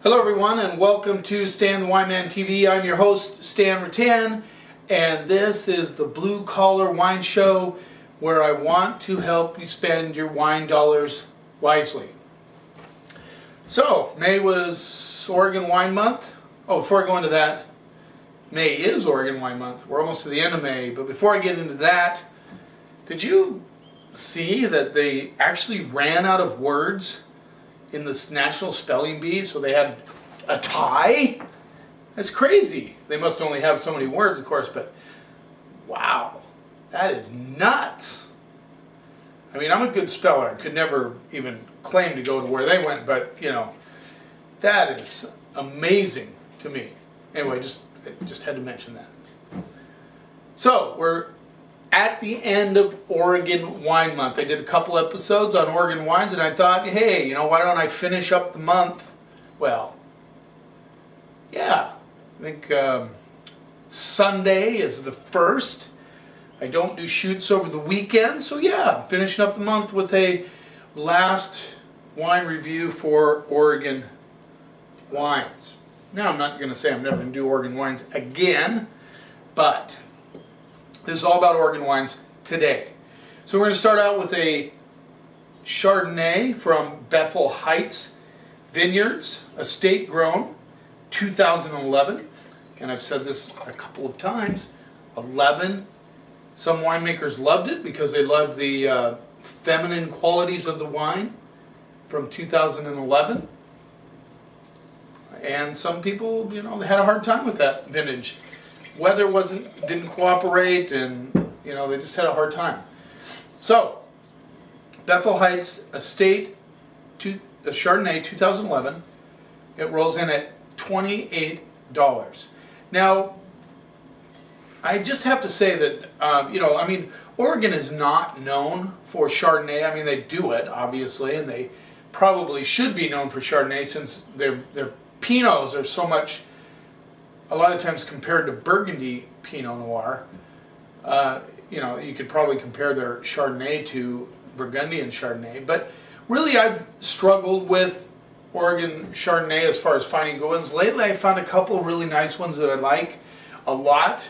Hello everyone and welcome to Stan the Wine Man TV. I'm your host Stan Rattan and this is the Blue Collar Wine Show where I want to help you spend your wine dollars wisely. So May was Oregon Wine Month. Oh, before I go into that, May is Oregon Wine Month. We're almost to the end of May, but before I get into that, did you see that they actually ran out of words in this National Spelling Bee, so they had a tie? That's crazy. They must only have so many words, of course, but wow, that is nuts. I mean, I'm a good speller. I could never even claim to go to where they went, but you know, that is amazing to me. Anyway, I just had to mention that. So we're at the end of Oregon Wine Month. I did a couple episodes on Oregon wines and I thought, hey, you know, why don't I finish up the month? Well, yeah, I think Sunday is the 1st. I don't do shoots over the weekend, so yeah, I'm finishing up the month with a last wine review for Oregon wines. Now, I'm not going to say I'm never going to do Oregon wines again, but this is all about Oregon wines today. So we're going to start out with a Chardonnay from Bethel Heights Vineyards, estate grown, 2011. And I've said this a couple of times, 11. Some winemakers loved it because they loved the feminine qualities of the wine from 2011. And some people, you know, they had a hard time with that vintage. Weather didn't cooperate, and you know, they just had a hard time. So Bethel Heights Estate, the Chardonnay 2011. It rolls in at $28. Now, I just have to say that you know, I mean, Oregon is not known for Chardonnay. I mean, they do it obviously, and they probably should be known for Chardonnay since their Pinots are so much, a lot of times compared to Burgundy Pinot Noir. You know, you could probably compare their Chardonnay to Burgundian Chardonnay, but really I've struggled with Oregon Chardonnay as far as finding good ones. Lately I found a couple of really nice ones that I like a lot.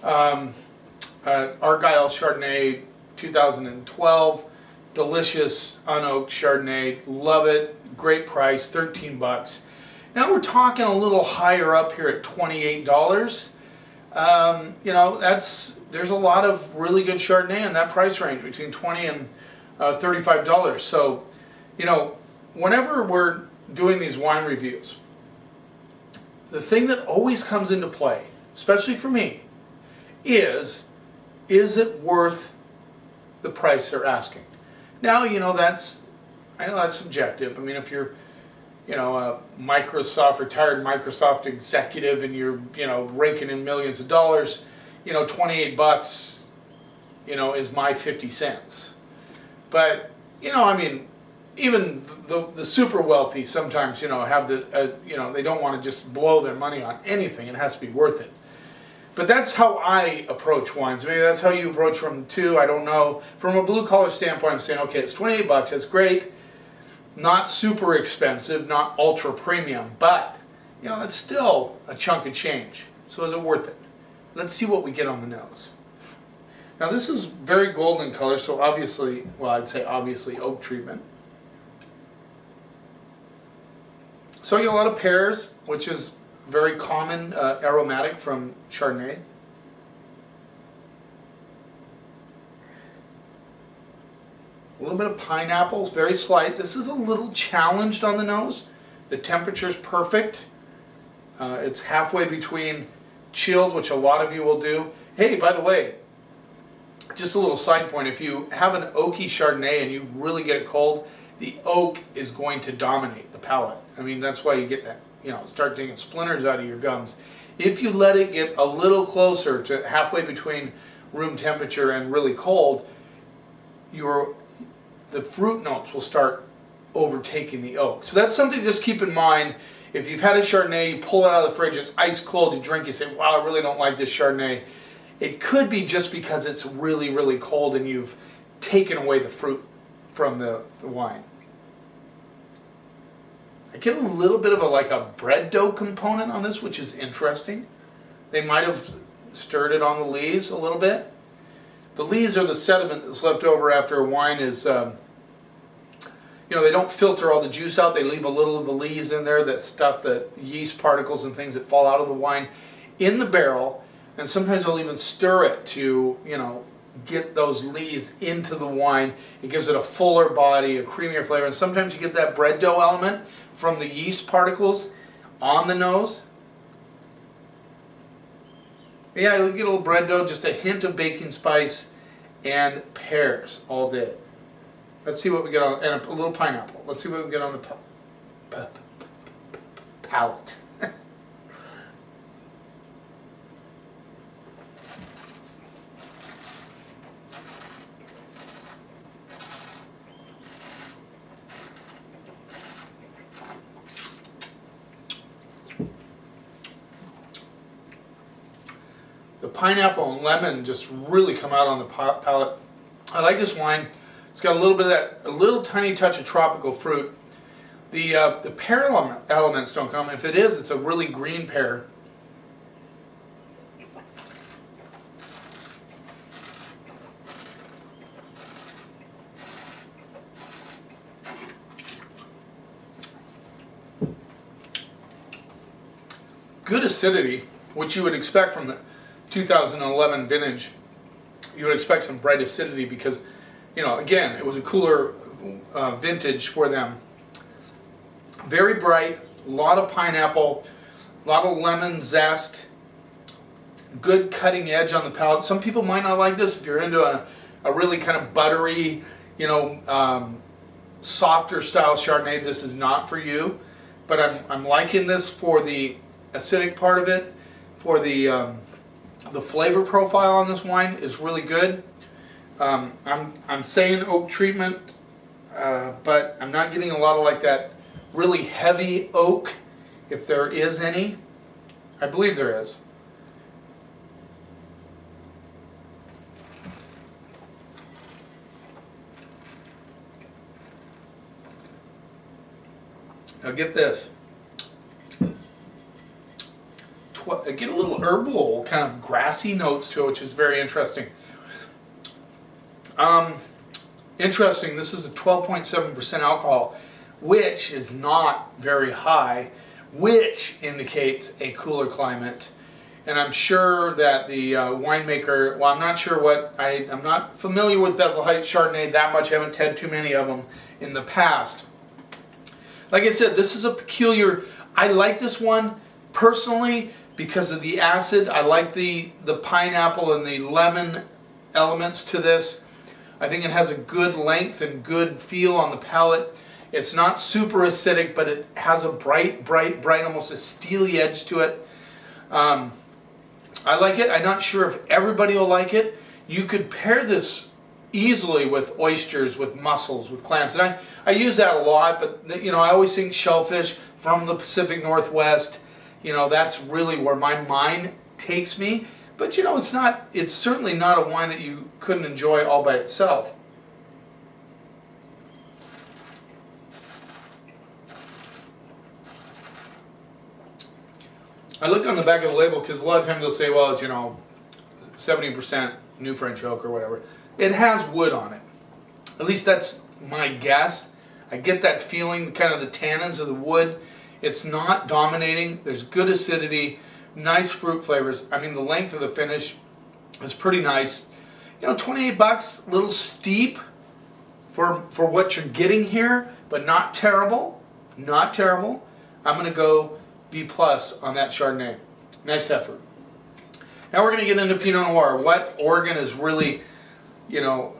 Argyle Chardonnay 2012, delicious unoaked Chardonnay, love it, great price, 13 bucks. Now we're talking a little higher up here at $28. You know, there's a lot of really good Chardonnay in that price range between $20 and $35. So, you know, whenever we're doing these wine reviews, the thing that always comes into play, especially for me, is it worth the price they're asking? Now, you know, I know that's subjective. I mean, if you're, you know, a retired Microsoft executive and you're, you know, raking in millions of dollars, you know, 28 bucks, you know, is my 50 cents. But, you know, I mean, even the super wealthy sometimes, you know, have you know, they don't want to just blow their money on anything. It has to be worth it. But that's how I approach wines. Maybe that's how you approach them too. I don't know. From a blue collar standpoint, I'm saying, okay, it's 28 bucks. That's great. Not super expensive, not ultra premium, but you know, that's still a chunk of change. So is it worth it? Let's see what we get on the nose. Now this is very golden color, so obviously, well, I'd say obviously oak treatment. So you get a lot of pears, which is very common aromatic from Chardonnay. A little bit of pineapples, very slight. This is a little challenged on the nose. The temperature's perfect. It's halfway between chilled, which a lot of you will do. Hey, by the way, just a little side point. If you have an oaky Chardonnay and you really get it cold, the oak is going to dominate the palate. I mean, that's why you get that, you know, start taking splinters out of your gums. If you let it get a little closer to halfway between room temperature and really cold, the fruit notes will start overtaking the oak. So that's something to just keep in mind. If you've had a Chardonnay, you pull it out of the fridge, it's ice cold, you drink, you say, wow, I really don't like this Chardonnay. It could be just because it's really, really cold and you've taken away the fruit from the wine. I get a little bit of like a bread dough component on this, which is interesting. They might have stirred it on the lees a little bit. The lees are the sediment that's left over after a wine is, you know, they don't filter all the juice out. They leave a little of the lees in there, that stuff, the yeast particles and things that fall out of the wine in the barrel. And sometimes they'll even stir it to, you know, get those lees into the wine. It gives it a fuller body, a creamier flavor. And sometimes you get that bread dough element from the yeast particles on the nose. Yeah, you get a little bread dough, just a hint of baking spice, and pears all day. Let's see what we get on, and a little pineapple. Let's see what we get on the palate. The pineapple and lemon just really come out on the palate. I like this wine. It's got a little bit of that, a little tiny touch of tropical fruit. The pear elements don't come. If it is, it's a really green pear. Good acidity, which you would expect from the 2011 vintage. You would expect some bright acidity because, you know, again, it was a cooler vintage for them. Very bright, a lot of pineapple, a lot of lemon zest, good cutting edge on the palate. Some people might not like this if you're into a really kind of buttery, you know, softer style Chardonnay. This is not for you, but I'm liking this for the acidic part of it. For the flavor profile on this wine is really good. I'm saying oak treatment, but I'm not getting a lot of like that really heavy oak, if there is any. I believe there is. Now get this. I get a little herbal, kind of grassy notes to it, which is very interesting. Interesting, this is a 12.7% alcohol, which is not very high, which indicates a cooler climate. And I'm sure that the winemaker, well, I'm not sure what, I'm not familiar with Bethel Heights Chardonnay that much. I haven't had too many of them in the past. Like I said, this is a peculiar, I like this one personally because of the acid. I like the pineapple and the lemon elements to this. I think it has a good length and good feel on the palate. It's not super acidic, but it has a bright, almost a steely edge to it. I like it. I'm not sure if everybody will like it. You could pair this easily with oysters, with mussels, with clams. And I use that a lot, but you know, I always think shellfish from the Pacific Northwest. You know, that's really where my mind takes me. But you know, it's certainly not a wine that you couldn't enjoy all by itself. I looked on the back of the label because a lot of times they'll say, well, it's, you know, 70% new French oak or whatever. It has wood on it. At least that's my guess. I get that feeling, kind of the tannins of the wood. It's not dominating. There's good acidity, nice fruit flavors. I mean, the length of the finish is pretty nice. You know, 28 bucks, a little steep for what you're getting here, but not terrible. Not terrible. I'm going to go B+ on that Chardonnay. Nice effort. Now we're going to get into Pinot Noir. What Oregon is really, you know,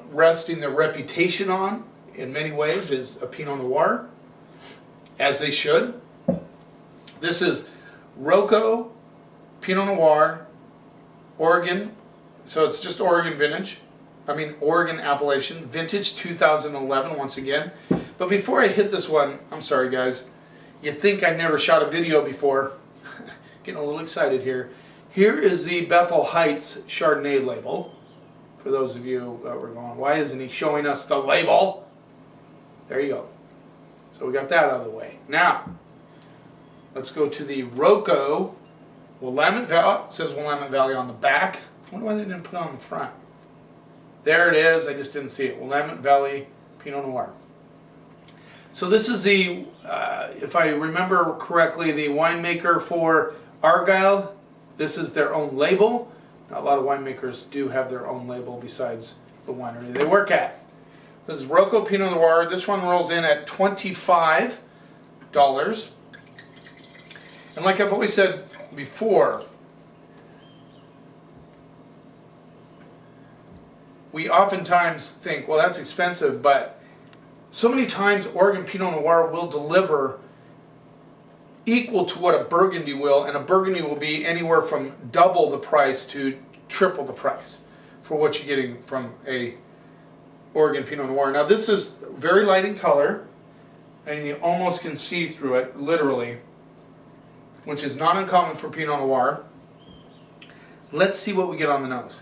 resting their reputation on in many ways is a Pinot Noir, as they should. This is Roco Pinot Noir, Oregon. So it's just Oregon vintage. I mean Oregon appellation, vintage 2011 once again. But before I hit this one, I'm sorry guys, you'd think I never shot a video before. Getting a little excited here. Here is the Bethel Heights Chardonnay label. For those of you that were going, why isn't he showing us the label? There you go. So we got that out of the way. Now, let's go to the Roco Willamette Valley. It says Willamette Valley on the back. I wonder why they didn't put it on the front. There it is. I just didn't see it. Willamette Valley Pinot Noir. So this is the, if I remember correctly, the winemaker for Argyle. This is their own label. Now, a lot of winemakers do have their own label besides the winery they work at. This is Roco Pinot Noir. This one rolls in at $25. And like I've always said before, we oftentimes think, well, that's expensive, but so many times Oregon Pinot Noir will deliver equal to what a Burgundy will, and a Burgundy will be anywhere from double the price to triple the price for what you're getting from a Oregon Pinot Noir. Now this is very light in color, and you almost can see through it, literally, which is not uncommon for Pinot Noir. Let's see what we get on the nose.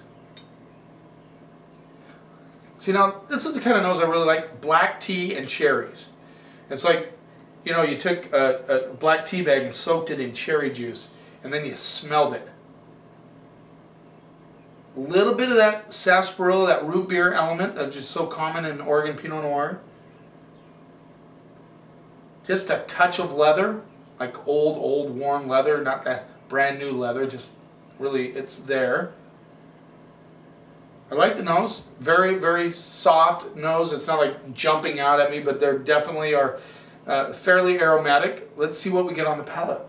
See, now this is the kind of nose I really like: black tea and cherries. It's like, you know, you took a black tea bag and soaked it in cherry juice, and then you smelled it. A little bit of that sarsaparilla, that root beer element that's just so common in Oregon Pinot Noir. Just a touch of leather, like old warm leather, not that brand new leather, just really, it's there. I like the nose. Very, very soft nose. It's not like jumping out at me, but there definitely are fairly aromatic. Let's see what we get on the palate.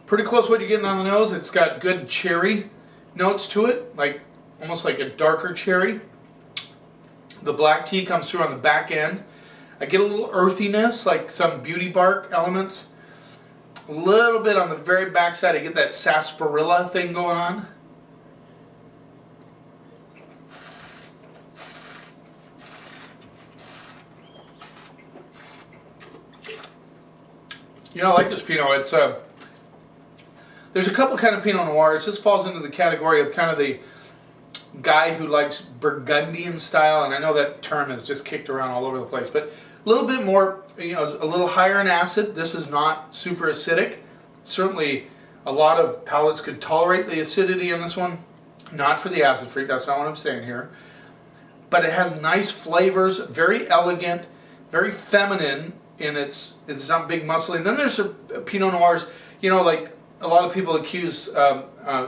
Pretty close what you're getting on the nose. It's got good cherry notes to it, like almost like a darker cherry. The black tea comes through on the back end. I get a little earthiness, like some beauty bark elements. A little bit on the very back side, I get that sarsaparilla thing going on. You know, I like this Pinot. It's there's a couple kind of Pinot Noirs. This falls into the category of kind of the guy who likes Burgundian style, and I know that term is just kicked around all over the place, but a little bit more, you know, a little higher in acid. This is not super acidic. Certainly a lot of palates could tolerate the acidity in this one. Not for the acid freak, that's not what I'm saying here. But it has nice flavors, very elegant, very feminine in it's not big muscly. And then there's a Pinot Noirs, you know, like a lot of people accuse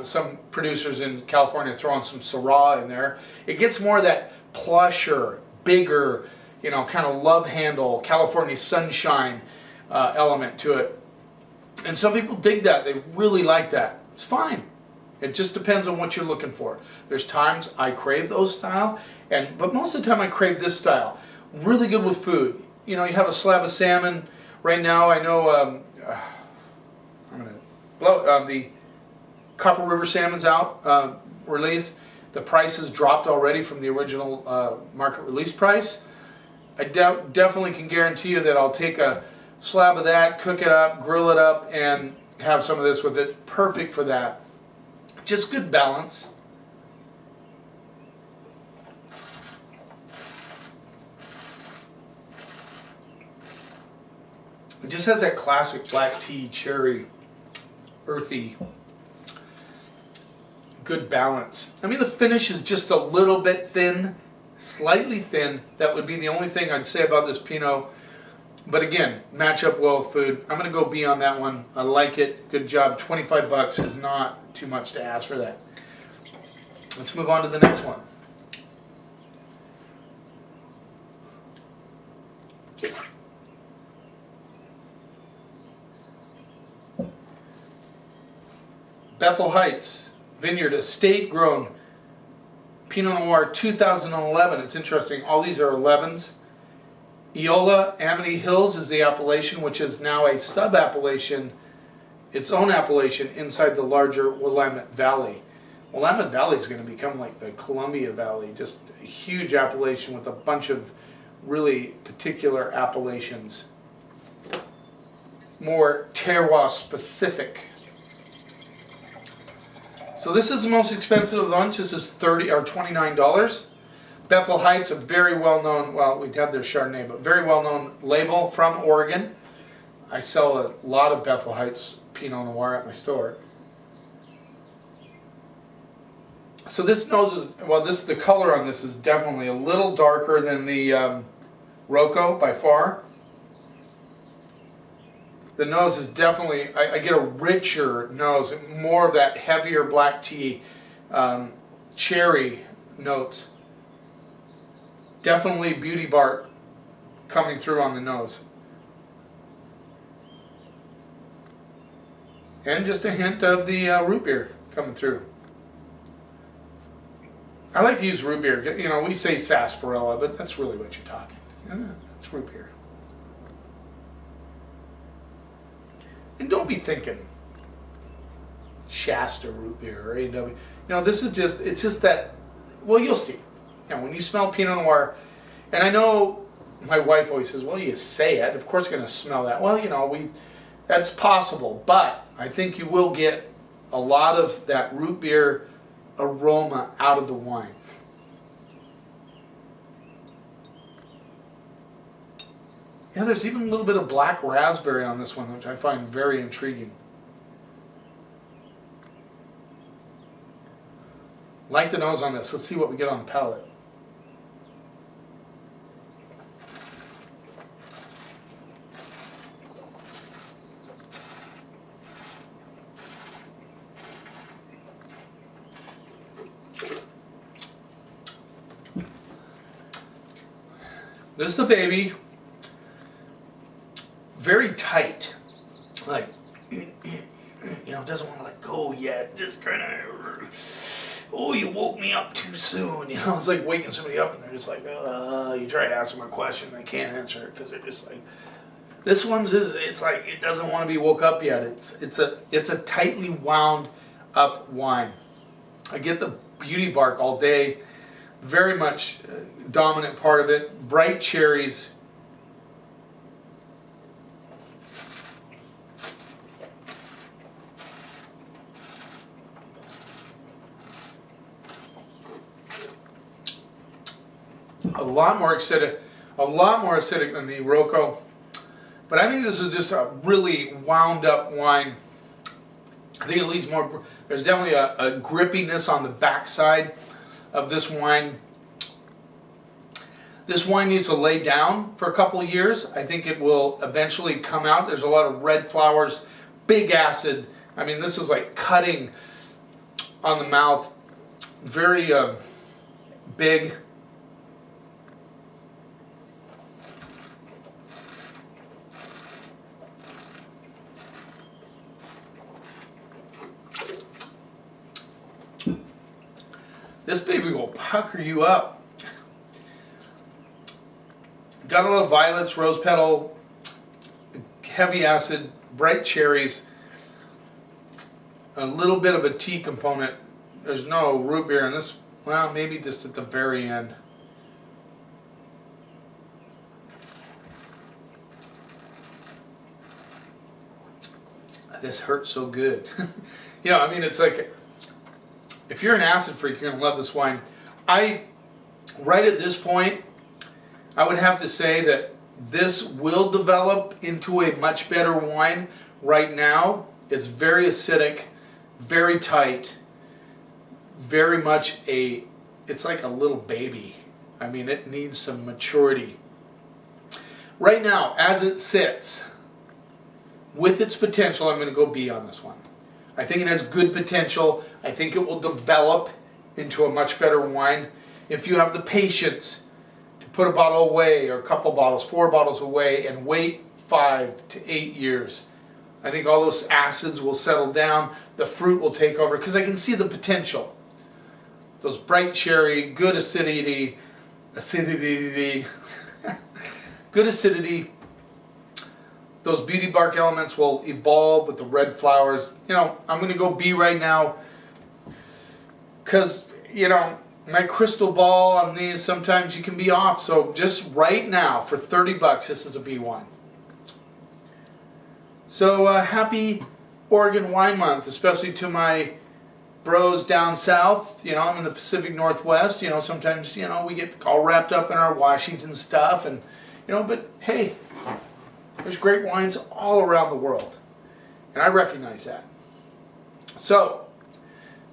some producers in California throwing some Syrah in there. It gets more of that plusher, bigger, you know, kind of love handle, California sunshine element to it. And some people dig that. They really like that. It's fine. It just depends on what you're looking for. There's times I crave those style, but most of the time I crave this style. Really good with food. You know, you have a slab of salmon. Right now I know the Copper River salmon's out, released. The price has dropped already from the original market release price. I definitely can guarantee you that I'll take a slab of that, cook it up, grill it up, and have some of this with it. Perfect for that. Just good balance. It just has that classic black tea, cherry, earthy, good balance. I mean, the finish is just a little bit thin, slightly thin. That would be the only thing I'd say about this Pinot. But again, match up well with food. I'm going to go B on that one. I like it. Good job. 25 bucks is not too much to ask for that. Let's move on to the next one. Bethel Heights Vineyard Estate Grown Pinot Noir 2011. It's interesting. All these are 11s. Eola Amity Hills is the appellation, which is now a sub-appellation, its own appellation inside the larger Willamette Valley. Willamette Valley is going to become like the Columbia Valley, just a huge appellation with a bunch of really particular appellations. more terroir specific. So this is the most expensive of the bunch. This is $30 or $29. Bethel Heights, a very well-known, well, we have their Chardonnay, but very well-known label from Oregon. I sell a lot of Bethel Heights Pinot Noir at my store. So this nose is, well, the color on this is definitely a little darker than the Roco by far. The nose is definitely, I get a richer nose, more of that heavier black tea, cherry notes. Definitely beauty bark coming through on the nose. And just a hint of the root beer coming through. I like to use root beer. You know, we say sarsaparilla, but that's really what you're talking. Yeah, it's root beer. And don't be thinking Shasta root beer or AW. You know, this is just, it's just that, well, you'll see. You know, when you smell Pinot Noir, and I know my wife always says, well, you say it, of course you're going to smell that. Well, you know, that's possible, but I think you will get a lot of that root beer aroma out of the wine. Yeah, there's even a little bit of black raspberry on this one, which I find very intriguing. Like the nose on this. Let's see what we get on the palate. This is the baby. Very tight. Like, you know, doesn't want to let go yet. Just kind of, oh, you woke me up too soon. You know, it's like waking somebody up and they're just like, you try to ask them a question, they can't answer it because they're just like, this one's, it's like, it doesn't want to be woke up yet. It's a tightly wound up wine. I get the beauty bark all day. Very much dominant part of it. Bright cherries. A lot more acidic than the Roco. But I think this is just a really wound up wine. I think it leaves more, there's definitely a grippiness on the backside of this wine. This wine needs to lay down for a couple of years. I think it will eventually come out. There's a lot of red flowers, big acid. I mean, this is like cutting on the mouth. Very big. This baby will pucker you up. Got a lot of violets, rose petal, heavy acid, bright cherries, a little bit of a tea component. There's no root beer in this. Well, maybe just at the very end. This hurts so good. You know, I mean, it's like, if you're an acid freak, you're going to love this wine. Right at this point, I would have to say that this will develop into a much better wine. Right now, it's very acidic, very tight, very much it's like a little baby. I mean, it needs some maturity. Right now, as it sits, with its potential, I'm going to go B on this one. I think it has good potential. I think it will develop into a much better wine. If you have the patience to put a bottle away, or a couple bottles, 4 bottles away, and wait 5 to 8 years, I think all those acids will settle down. The fruit will take over, because I can see the potential. Those bright cherry, good acidity, good acidity. Those beauty bark elements will evolve with the red flowers. You know, I'm going to go B right now because, you know, my crystal ball on these, sometimes you can be off. So just right now, for 30 bucks, this is a B wine. So happy Oregon Wine Month, especially to my bros down south. You know, I'm in the Pacific Northwest. You know, sometimes, you know, we get all wrapped up in our Washington stuff, and you know, but hey, there's great wines all around the world, and I recognize that. So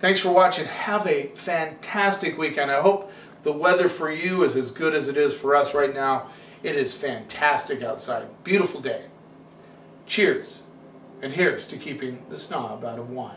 thanks for watching. Have a fantastic weekend. I hope the weather for you is as good as it is for us right now. It is fantastic outside. Beautiful day. Cheers. And here's to keeping the snob out of wine.